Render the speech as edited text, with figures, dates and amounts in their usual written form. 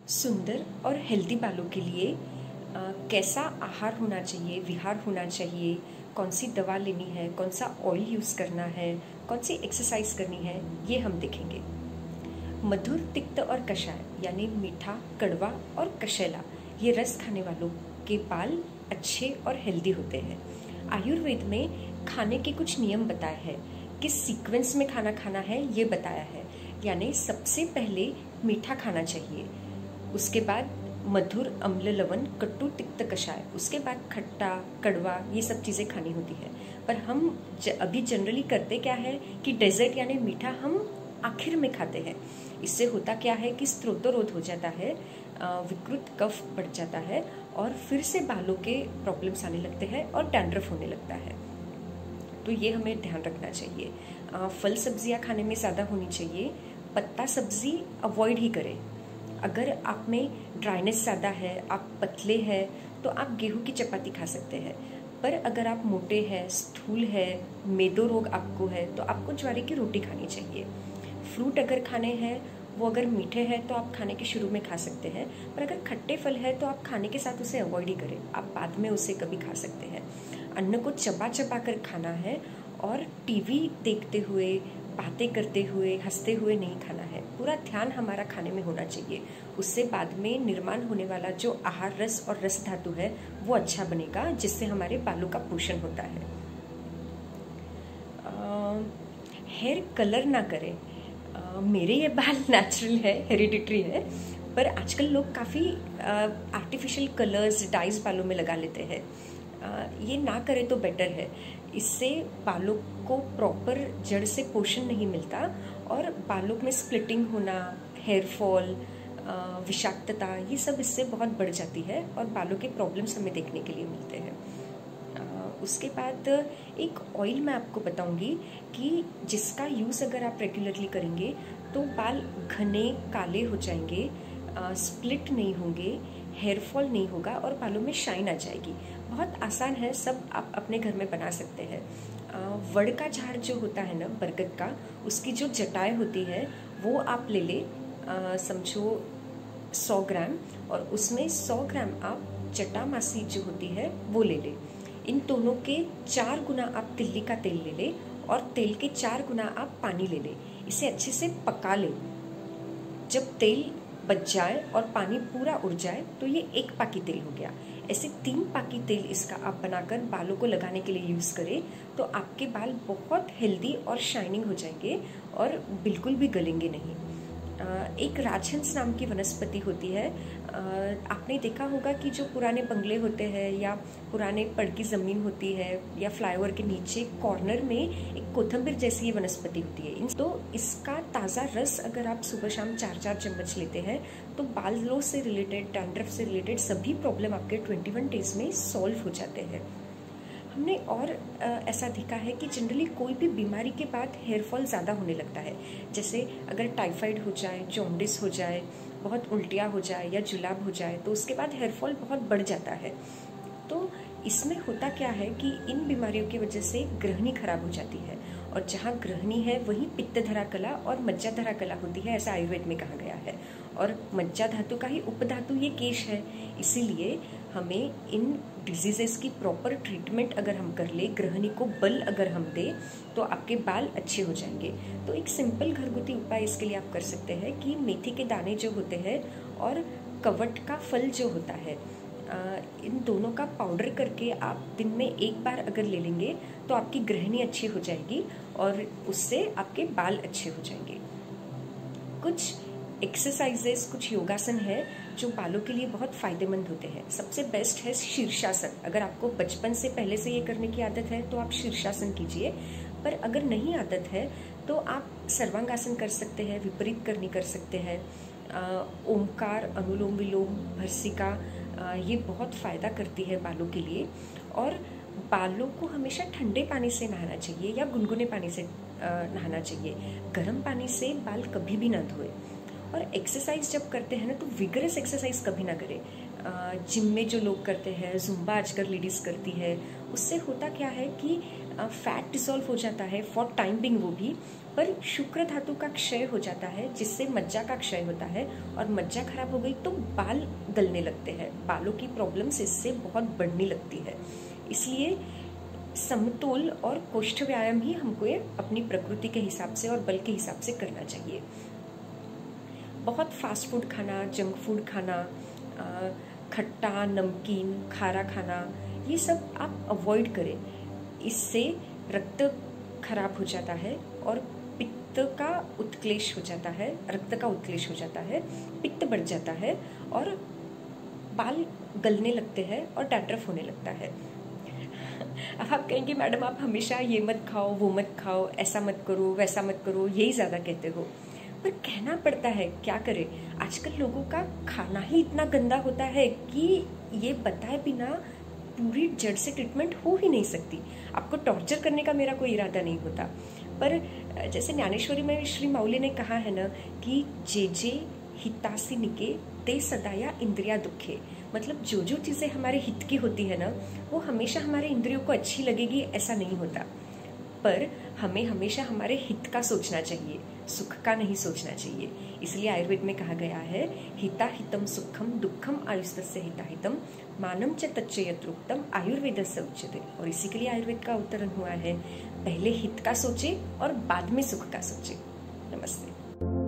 सुंदर और हेल्दी बालों के लिए कैसा आहार होना चाहिए, विहार होना चाहिए, कौन सी दवा लेनी है, कौन सा ऑयल यूज़ करना है, कौन सी एक्सरसाइज करनी है, ये हम देखेंगे। मधुर, तिक्त और कषाय यानी मीठा, कड़वा और कशैला, ये रस खाने वालों के बाल अच्छे और हेल्दी होते हैं। आयुर्वेद में खाने के कुछ नियम बताए हैं, किस सीक्वेंस में खाना खाना है ये बताया है। यानी सबसे पहले मीठा खाना चाहिए, उसके बाद मधुर, अम्ल, लवण, कट्टू, तिक्त, कषाय, उसके बाद खट्टा, कड़वा, ये सब चीज़ें खानी होती है। पर हम अभी जनरली करते क्या है कि डेजर्ट यानी मीठा हम आखिर में खाते हैं। इससे होता क्या है कि स्त्रोतरोध हो जाता है, विकृत कफ बढ़ जाता है और फिर से बालों के प्रॉब्लम्स आने लगते हैं और डैंड्रफ होने लगता है। तो ये हमें ध्यान रखना चाहिए। फल सब्जियां खाने में ज़्यादा होनी चाहिए। पत्ता सब्जी अवॉइड ही करें। अगर आप में ड्राइनेस ज़्यादा है, आप पतले हैं, तो आप गेहूं की चपाती खा सकते हैं। पर अगर आप मोटे हैं, स्थूल है, मेदो रोग आपको है, तो आपको ज्वारे की रोटी खानी चाहिए। फ्रूट अगर खाने हैं, वो अगर मीठे हैं तो आप खाने के शुरू में खा सकते हैं, पर अगर खट्टे फल है तो आप खाने के साथ उसे अवॉइड ही करें। आप बाद में उसे कभी खा सकते हैं। अन्न को चबा चबा कर खाना है और टीवी देखते हुए, बातें करते हुए, हंसते हुए नहीं खाना है। पूरा ध्यान हमारा खाने में होना चाहिए। उससे बाद में निर्माण होने वाला जो आहार रस और रस धातु है वो अच्छा बनेगा, जिससे हमारे बालों का पोषण होता है। हेयर कलर ना करें। मेरे ये बाल नेचुरल है, हेरिडिटरी है, पर आजकल लोग काफ़ी आर्टिफिशियल कलर्स, डाइज बालों में लगा लेते हैं। ये ना करें तो बेटर है। इससे बालों को प्रॉपर जड़ से पोषण नहीं मिलता और बालों में स्प्लिटिंग होना, हेयर फॉल, विषाक्तता, ये सब इससे बहुत बढ़ जाती है और बालों के प्रॉब्लम्स हमें देखने के लिए मिलते हैं। उसके बाद एक ऑयल मैं आपको बताऊंगी कि जिसका यूज़ अगर आप रेगुलरली करेंगे तो बाल घने काले हो जाएंगे, स्प्लिट नहीं होंगे, हेयर फॉल नहीं होगा और बालों में शाइन आ जाएगी। बहुत आसान है, सब आप अपने घर में बना सकते हैं। वड़ का झाड़ जो होता है ना, बरगद का, उसकी जो जटाएं होती है वो आप ले ले, समझो 100 ग्राम, और उसमें 100 ग्राम आप जटामासी जो होती है वो ले ले। इन दोनों के 4 गुना आप तिल्ली का तेल ले ले और तेल के 4 गुना आप पानी ले ले। इसे अच्छे से पका ले। जब तेल बच जाए और पानी पूरा उड़ जाए तो ये 1 पाकी तेल हो गया। ऐसे 3 पाकी तेल इसका आप बनाकर बालों को लगाने के लिए यूज़ करें तो आपके बाल बहुत हेल्दी और शाइनिंग हो जाएंगे और बिल्कुल भी गलेंगे नहीं। एक राजहंस नाम की वनस्पति होती है। आपने देखा होगा कि जो पुराने बंगले होते हैं या पुराने पड़ की ज़मीन होती है या फ्लाईओवर के नीचे कॉर्नर में एक कोथंबीर जैसी वनस्पति होती है। तो इसका ताज़ा रस अगर आप सुबह शाम 4-4 चम्मच लेते हैं तो बालों से रिलेटेड, डैंड्रफ से रिलेटेड सभी प्रॉब्लम आपके 21 डेज में सॉल्व हो जाते हैं। हमने और ऐसा देखा है कि जनरली कोई भी बीमारी के बाद हेयर फॉल ज़्यादा होने लगता है। जैसे अगर टाइफाइड हो जाए, जॉन्डिस हो जाए, बहुत उल्टियाँ हो जाए या जुलाब हो जाए तो उसके बाद हेयर फॉल बहुत बढ़ जाता है। तो इसमें होता क्या है कि इन बीमारियों की वजह से ग्रहणी खराब हो जाती है और जहाँ ग्रहणी है वहीं पित्तधरा कला और मज्जाधरा कला होती है, ऐसा आयुर्वेद में कहा गया है। और मज्जा धातु का ही उपधातु ये केश है। इसीलिए हमें इन डिजीजेस की प्रॉपर ट्रीटमेंट अगर हम कर ले, ग्रहणी को बल अगर हम दे तो आपके बाल अच्छे हो जाएंगे। तो एक सिंपल घरगुती उपाय इसके लिए आप कर सकते हैं कि मेथी के दाने जो होते हैं और कवट का फल जो होता है, इन दोनों का पाउडर करके आप दिन में 1 बार अगर ले लेंगे तो आपकी ग्रहणी अच्छी हो जाएगी और उससे आपके बाल अच्छे हो जाएंगे। कुछ एक्सरसाइजेस, कुछ योगासन है जो बालों के लिए बहुत फायदेमंद होते हैं। सबसे बेस्ट है शीर्षासन। अगर आपको बचपन से पहले से ये करने की आदत है तो आप शीर्षासन कीजिए, पर अगर नहीं आदत है तो आप सर्वांगासन कर सकते हैं, विपरीत करनी कर सकते हैं, ओमकार, अनुलोम विलोम, भर्सिका, ये बहुत फ़ायदा करती है बालों के लिए। और बालों को हमेशा ठंडे पानी से नहाना चाहिए या गुनगुने पानी से नहाना चाहिए। गर्म पानी से बाल कभी भी ना धोए। और एक्सरसाइज जब करते हैं ना तो विगरस एक्सरसाइज कभी ना करें। जिम में जो लोग करते हैं, जुम्बा आजकल लेडीज़ करती है, उससे होता क्या है कि फैट डिसॉल्व हो जाता है फॉर टाइम बिंग वो भी, पर शुक्र धातु का क्षय हो जाता है जिससे मज्जा का क्षय होता है, और मज्जा खराब हो गई तो बाल गलने लगते हैं, बालों की प्रॉब्लम्स इससे बहुत बढ़ने लगती है। इसलिए समतोल और कोष्ठ व्यायाम ही हमको ये अपनी प्रकृति के हिसाब से और बल के हिसाब से करना चाहिए। बहुत फास्ट फूड खाना, जंक फूड खाना, खट्टा, नमकीन, खारा खाना, ये सब आप अवॉइड करें। इससे रक्त खराब हो जाता है और पित्त का उत्क्लेश हो जाता है, रक्त का उत्क्लेश हो जाता है, पित्त बढ़ जाता है और बाल गलने लगते हैं और डैंड्रफ होने लगता है। अब आप कहेंगे मैडम आप हमेशा ये मत खाओ, वो मत खाओ, ऐसा मत करो, वैसा मत करो, यही ज़्यादा कहते हो, पर कहना पड़ता है, क्या करें। आजकल लोगों का खाना ही इतना गंदा होता है कि ये बताए बिना पूरी जड़ से ट्रीटमेंट हो ही नहीं सकती। आपको टॉर्चर करने का मेरा कोई इरादा नहीं होता, पर जैसे ज्ञानेश्वरी में श्री माउली ने कहा है ना कि जे जे हितासी निके ते सदाया इंद्रिया दुखे, मतलब जो जो चीज़ें हमारे हित की होती है ना वो हमेशा हमारे इंद्रियों को अच्छी लगेगी ऐसा नहीं होता, पर हमें हमेशा हमारे हित का सोचना चाहिए, सुख का नहीं सोचना चाहिए। इसलिए आयुर्वेद में कहा गया है हिता हितम सुखम दुखम आयुस्तस्य हिता हितम मानम च तच्चयत रुक्तम आयुर्वेदस्य उच्यते। और इसी के लिए आयुर्वेद का अवतरण हुआ है, पहले हित का सोचे और बाद में सुख का सोचे। नमस्ते।